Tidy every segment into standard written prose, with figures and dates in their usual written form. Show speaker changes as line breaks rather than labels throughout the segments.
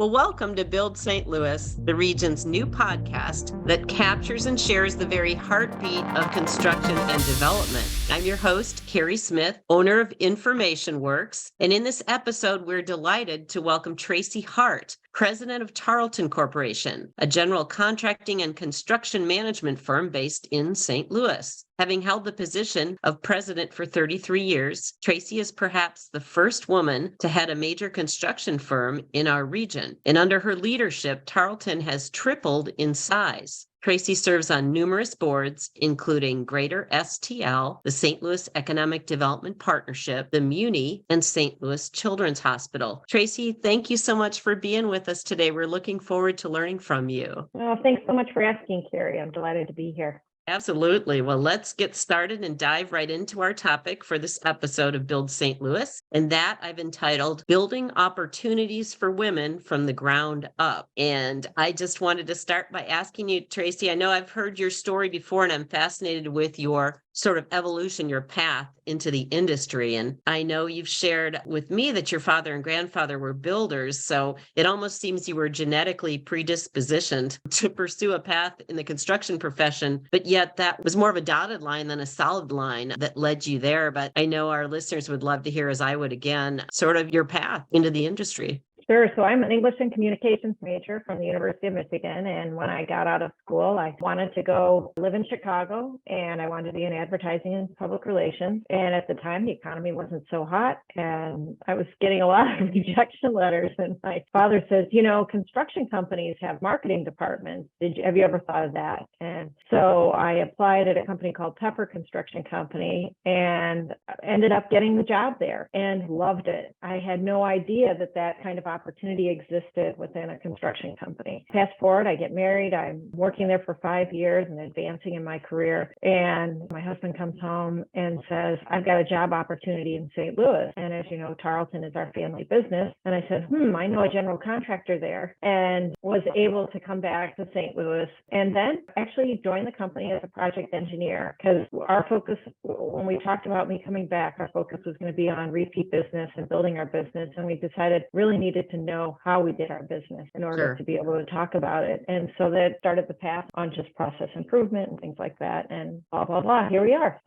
Well, welcome to Build St. Louis, the region's new podcast that captures and shares the very heartbeat of construction and development. I'm your host, Kerry Smith, owner of Information Works. And in this episode, we're delighted to welcome Tracy Hart, president of Tarlton Corporation, a general contracting and construction management firm based in St. Louis. Having held the position of president for 33 years, Tracy is perhaps the first woman to head a major construction firm in our region. And under her leadership, Tarlton has tripled in size. Tracy serves on numerous boards, including Greater STL, the St. Louis Economic Development Partnership, the Muni, and St. Louis Children's Hospital. Tracy, thank you so much for being with us today. We're looking forward to learning from you.
Well, thanks so much for asking, Kerry. I'm delighted to be here.
Absolutely. Well, let's get started and dive right into our topic for this episode of Build St. Louis. And that I've entitled Building Opportunities for Women from the Ground Up. And I just wanted to start by asking you, Tracy, I know I've heard your story before and I'm fascinated with your sort of evolution, your path into the industry. And I know you've shared with me that your father and grandfather were builders. So it almost seems you were genetically predispositioned to pursue a path in the construction profession, but yet that was more of a dotted line than a solid line that led you there. But I know our listeners would love to hear, as I would again, sort of your path into the industry.
Sure. So I'm an English and communications major from the University of Michigan. And when I got out of school, I wanted to go live in Chicago and I wanted to be in advertising and public relations. And at the time, the economy wasn't so hot and I was getting a lot of rejection letters. And my father says, you know, construction companies have marketing departments. Have you ever thought of that? And so I applied at a company called Pepper Construction Company and ended up getting the job there and loved it. I had no idea that kind of opportunity existed within a construction company. Fast forward, I get married. I'm working there for 5 years and advancing in my career. And my husband comes home and says, I've got a job opportunity in St. Louis. And as you know, Tarlton is our family business. And I said, I know a general contractor there, and was able to come back to St. Louis and then actually join the company as a project engineer, because our focus, when we talked about me coming back, our focus was going to be on repeat business and building our business. And we decided really needed to know how we did our business in order to be able to talk about it. And so that started the path on just process improvement and things like that. And blah, blah, blah. Here we are.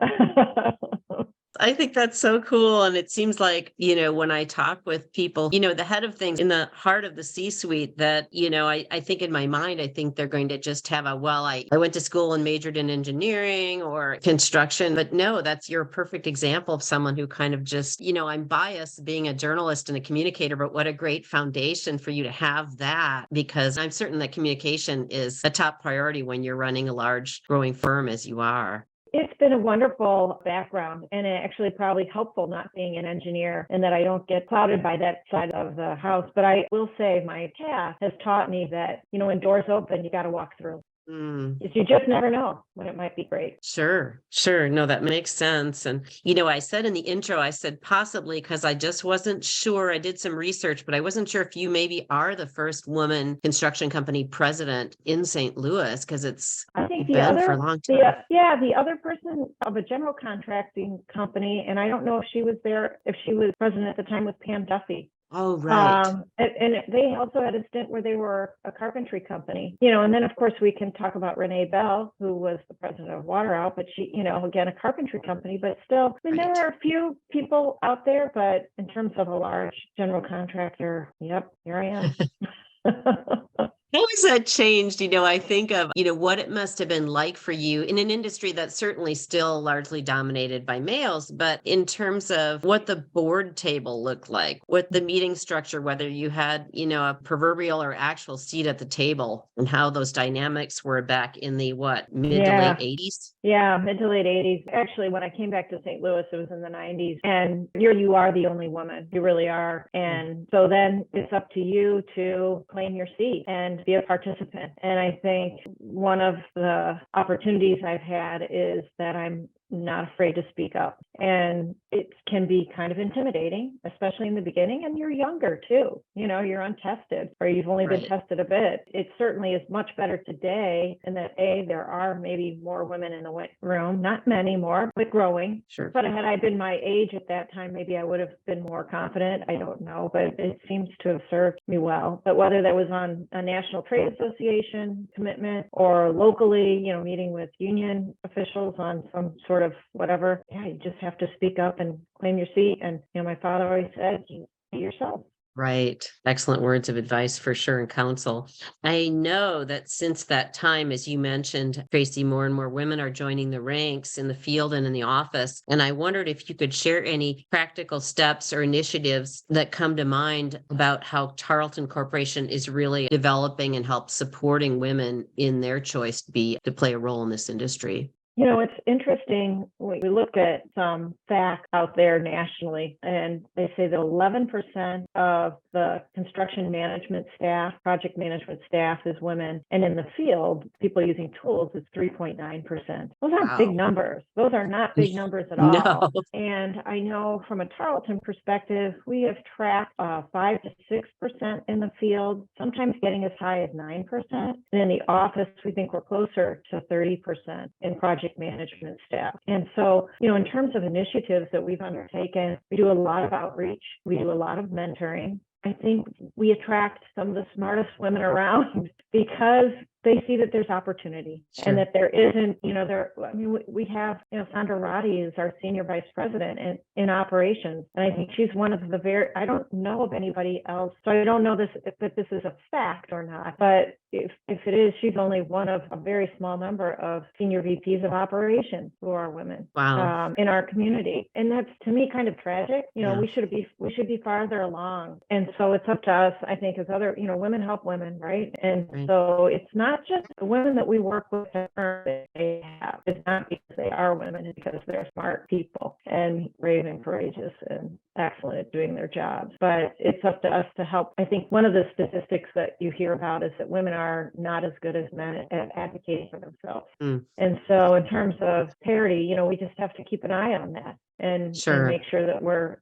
I think that's so cool. And it seems like, you know, when I talk with people, you know, the head of things in the heart of the C-suite that, you know, I think in my mind, I think they're going to just have I went to school and majored in engineering or construction. But no, you're a perfect example of someone who kind of just, you know, I'm biased being a journalist and a communicator, but what a great foundation for you to have that, because I'm certain that communication is a top priority when you're running a large growing firm as you are.
It's been a wonderful background and actually probably helpful not being an engineer and that I don't get clouded by that side of the house. But I will say my path has taught me that, you know, when doors open, you got to walk through. You just never know when it might be great.
Sure. No, that makes sense. And, you know, I said in the intro, I said possibly because I just wasn't sure. I did some research, but I wasn't sure if you maybe are the first woman construction company president in St. Louis, because
I think
been for a long time.
The other person of a general contracting company, and I don't know if she was president at the time, was Pam Duffy.
Oh, right.
And they also had a stint where they were a carpentry company, you know, and then of course we can talk about Renee Bell, who was the president of Waterout, but she, you know, again, a carpentry company, but still, I mean, There are a few people out there, but in terms of a large general contractor, yep, here I am.
How has that changed? You know, I think of, you know, what it must have been like for you in an industry that's certainly still largely dominated by males, but in terms of what the board table looked like, what the meeting structure, whether you had, you know, a proverbial or actual seat at the table, and how those dynamics were back in the mid to late 80s?
Yeah, mid to late 80s. Actually, when I came back to St. Louis, it was in the 90s. And here you are the only woman. You really are. And so then it's up to you to claim your seat and be a participant. And I think one of the opportunities I've had is that I'm not afraid to speak up. And it can be kind of intimidating, especially in the beginning. And you're younger too. You're untested, or you've only been
Right.
tested a bit. It certainly is much better today in that there are maybe more women in the room, not many more, but growing.
Sure.
But had I been my age at that time, maybe I would have been more confident. I don't know, but it seems to have served me well. But whether that was on a National Trade Association commitment or locally, meeting with union officials on some sort of whatever, you just have to speak up and claim your seat. And, my father always said, be yourself.
Right. Excellent words of advice for sure and counsel. I know that since that time, as you mentioned, Tracy, more and more women are joining the ranks in the field and in the office. And I wondered if you could share any practical steps or initiatives that come to mind about how Tarlton Corporation is really developing and help supporting women in their choice to play a role in this industry.
It's interesting. We look at some facts out there nationally, and they say that 11% of the construction management staff, project management staff is women. And in the field, people using tools is 3.9%. Those aren't big numbers. Those are not big numbers at all. And I know from a Tarlton perspective, we have tracked 5 to 6% in the field, sometimes getting as high as 9%. And in the office, we think we're closer to 30% in project management staff. And so, in terms of initiatives that we've undertaken, we do a lot of outreach. We do a lot of mentoring. I think we attract some of the smartest women around because they see that there's opportunity. Sure. And that there isn't, we have, Sandra Roddy is our senior vice president in operations. And I think she's one of the I don't know of anybody else. So I don't know if this is a fact or not, but if it is, she's only one of a very small number of senior VPs of operations who are women.
Wow.
In our community. And that's, to me, kind of tragic. We should be farther along. And so it's up to us, I think, as other, women help women, right? And so it's not just the women that we work with that they have. It's not because they are women, it's because they're smart people and brave and courageous and excellent at doing their jobs. But it's up to us to help. I think one of the statistics that you hear about is that women are not as good as men at advocating for themselves. And so in terms of parity, we just have to keep an eye on that. And make sure that we're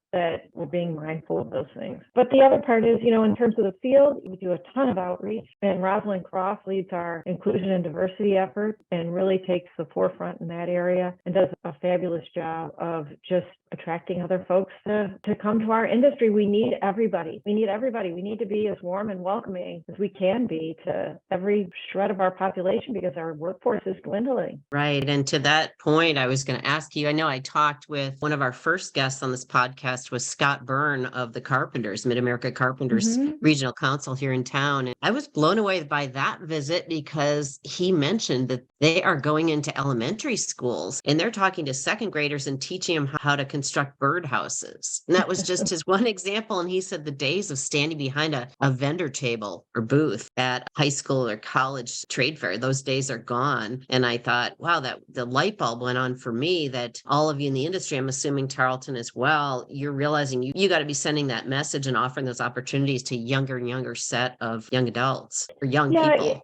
being mindful of those things. But the other part is, in terms of the field, we do a ton of outreach, and Rosalind Croft leads our inclusion and diversity effort and really takes the forefront in that area and does a fabulous job of just attracting other folks to come to our industry. We need everybody. We need to be as warm and welcoming as we can be to every shred of our population because our workforce is dwindling.
Right. And to that point, I was going to ask you, I know I talked with one of our first guests on this podcast was Scott Byrne of the Carpenters, Mid-America Carpenters Regional Council here in town. And I was blown away by that visit because he mentioned that they are going into elementary schools and they're talking to second graders and teaching them how to construct birdhouses. And that was just his one example. And he said the days of standing behind a vendor table or booth at high school or college trade fair, those days are gone. And I thought, wow, that the light bulb went on for me that all of you in the industry, I'm assuming Tarlton as well, you're realizing you got to be sending that message and offering those opportunities to younger and younger set of young adults or young people.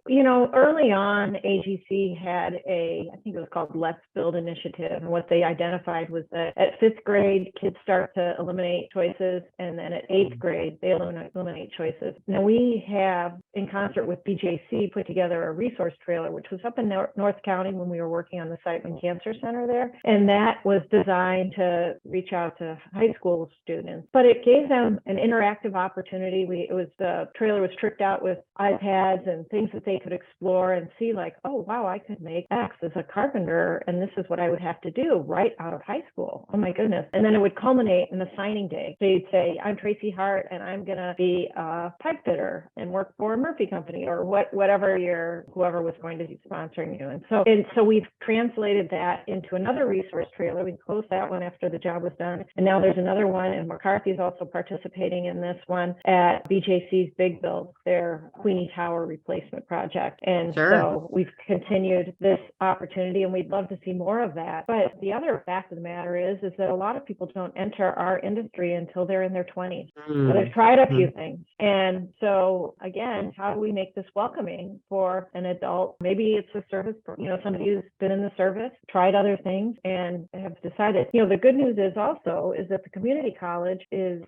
Early on, AGC had I think it was called Let's Build Initiative. And what they identified was that at 5th grade, kids start to eliminate choices. And then at 8th grade, they eliminate choices. Now we have, in concert with BJC, put together a resource trailer, which was up in North County when we were working on the Siteman Cancer Center there. And that was designed to reach out to high school students, but it gave them an interactive opportunity. The trailer was tricked out with iPads and things that they could explore and see like, oh, wow, I could make X as a carpenter. And this is what I would have to do right out of high school. Oh my goodness. And then it would culminate in a signing day. So you'd say, I'm Tracy Hart and I'm going to be a pipe fitter and work for a Murphy company or whoever was going to be sponsoring you. And so we've translated that into another resource trailer. We closed that one after the job was done. And now there's another one, and McCarthy is also participating in this one at BJC's Big Build, their Queenie Tower replacement project. And so we've continued this opportunity, and we'd love to see more of that. But the other fact of the matter is that a lot of people don't enter our industry until they're in their 20s. So they've tried a few things. And so again, how do we make this welcoming for an adult? Maybe it's a service, somebody who's been in the service, tried other things and have decided. The good news is that the community college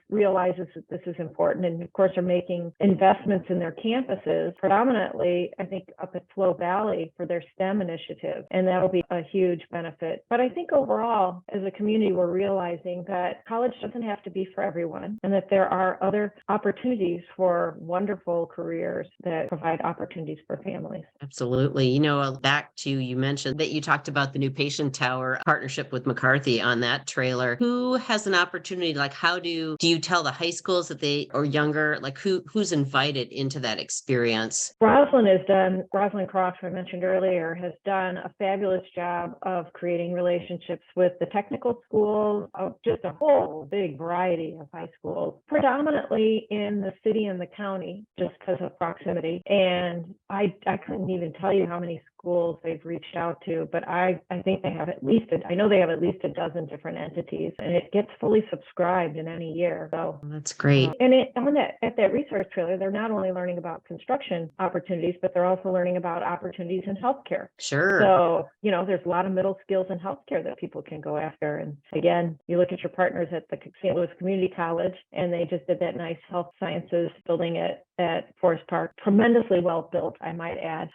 realizes that this is important, and of course are making investments in their campuses, predominantly, I think, up at Flow Valley for their STEM initiative. And that'll be a huge benefit. But I think overall, as a community, we're realizing that college doesn't have to be for everyone, and that there are other opportunities for wonderful careers that provide opportunities for families.
Absolutely. Back to, you mentioned that you talked about the new patient tower partnership with McCarthy on that trailer. Who has an opportunity? Like, how do you tell the high schools that they, or younger, like who's invited into that experience?
Rosalind Croft, who I mentioned earlier, has done a fabulous job of creating relationships with the technical schools, of just a whole big variety of high schools, predominantly in the city and the county, just because of proximity. And I couldn't even tell you how many schools they've reached out to, but I think they have I know they have at least a dozen different entities, and it gets fully subscribed in any year. So
that's great.
And at that resource trailer, they're not only learning about construction opportunities, but they're also learning about opportunities in healthcare.
Sure.
So, there's a lot of middle skills in healthcare that people can go after. And again, you look at your partners at the St. Louis Community College, and they just did that nice health sciences building at Forest Park. Tremendously well built, I might add.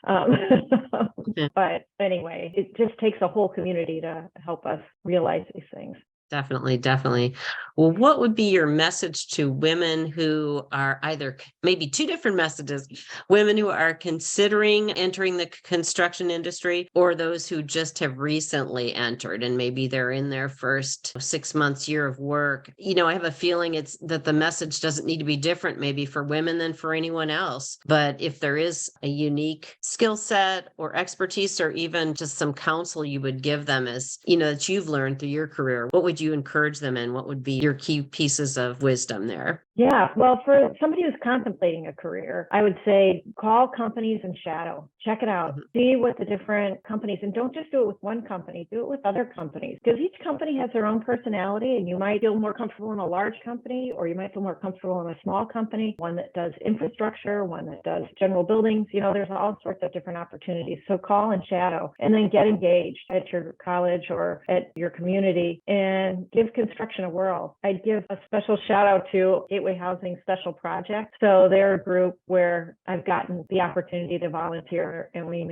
But anyway, it just takes a whole community to help us realize these things.
Definitely. Well, what would be your message to women who are either, maybe two different messages, women who are considering entering the construction industry, or those who just have recently entered and maybe they're in their first 6 months, year of work? I have a feeling it's that the message doesn't need to be different maybe for women than for anyone else. But if there is a unique skill set or expertise, or even just some counsel you would give them as, that you've learned through your career, what would you encourage them in? What would be your key pieces of wisdom there?
Yeah, well, for somebody who's contemplating a career, I would say call companies and shadow. Check it out. See what the different companies, and don't just do it with one company, do it with other companies, because each company has their own personality, and you might feel more comfortable in a large company, or you might feel more comfortable in a small company, one that does infrastructure, one that does general buildings. There's all sorts of different opportunities. So call and shadow, and then get engaged at your college or at your community and give construction a whirl. I'd give a special shout out to Gateway Housing Special Projects. So they're a group where I've gotten the opportunity to volunteer, and we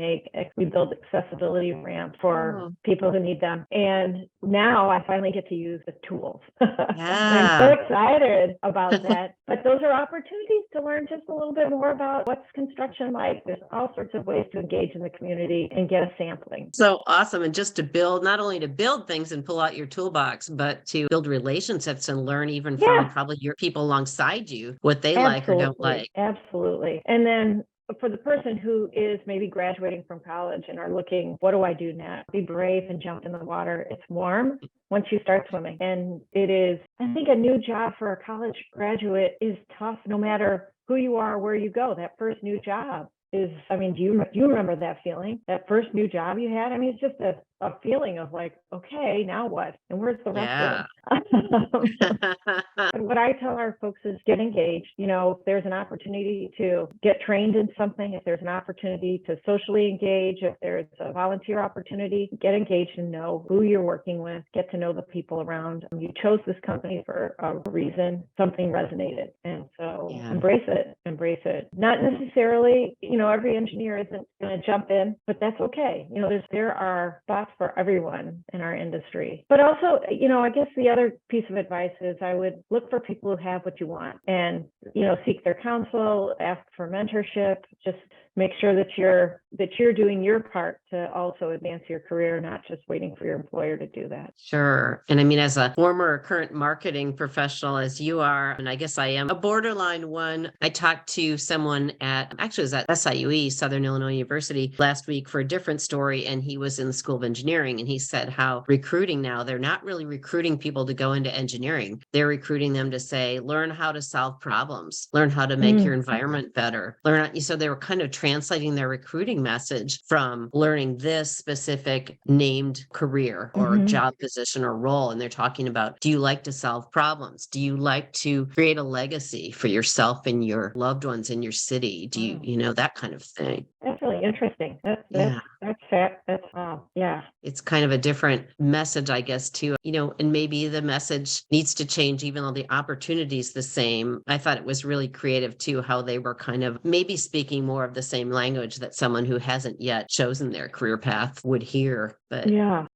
build accessibility ramps for people who need them. And now I finally get to use the tools. I'm so excited about that. But those are opportunities to learn just a little bit more about what's construction like. There's all sorts of ways to engage in the community and get a sampling.
So awesome. And just to build, not only to build things and pull out your toolbox, but to build relationships and learn even from probably your people alongside you, what they like or don't like.
Absolutely. And then for the person who is maybe graduating from college and are looking, what do I do now? Be brave and jump in the water. It's warm once you start swimming. And it is, I think, a new job for a college graduate is tough no matter who you are or where you go. That first new job do you remember that feeling, that first new job you had? It's just a feeling of like, okay, now what? And where's the rest of it? What I tell our folks is get engaged. If there's an opportunity to get trained in something, if there's an opportunity to socially engage, if there's a volunteer opportunity, get engaged and know who you're working with, get to know the people around. You chose this company for a reason, something resonated. And so embrace it. Not necessarily, every engineer isn't going to jump in, but that's okay. There are spots for everyone in our industry. But also, I guess the other piece of advice is I would look for people who have what you want and, seek their counsel, ask for mentorship, just make sure that you're doing your part to also advance your career, not just waiting for your employer to do that.
Sure. And as a former or current marketing professional as you are, and I guess I am a borderline one, I talked to someone it was at SIUE, Southern Illinois University, last week for a different story, and he was in the School of engineering. And he said how recruiting now, they're not really recruiting people to go into engineering. They're recruiting them to say, learn how to solve problems, learn how to make your environment better. So they were kind of translating their recruiting message from learning this specific named career or job position or role. And they're talking about, do you like to solve problems? Do you like to create a legacy for yourself and your loved ones in your city? Do you, that kind of thing.
That's really interesting. That's yeah.
It's kind of a different message, I guess, too, and maybe the message needs to change, even though the opportunity is the same. I thought it was really creative too, how they were kind of maybe speaking more of the same language that someone who hasn't yet chosen their career path would hear. But
yeah.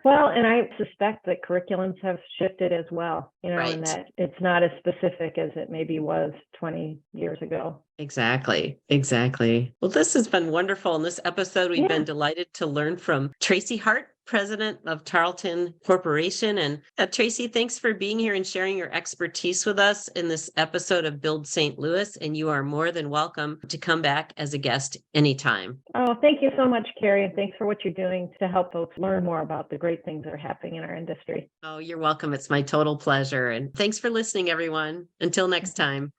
Well, and I suspect that curriculums have shifted as well,
right.
and that it's not as specific as it maybe was 20 years ago.
Exactly. Well, this has been wonderful. In this episode, we've been delighted to learn from Tracy Hart, president of Tarlton Corporation. And Tracy, thanks for being here and sharing your expertise with us in this episode of Build St. Louis. And you are more than welcome to come back as a guest anytime.
Oh, thank you so much, Kerry. And thanks for what you're doing to help folks learn more about the great things that are happening in our industry.
Oh, you're welcome. It's my total pleasure. And thanks for listening, everyone. Until next time.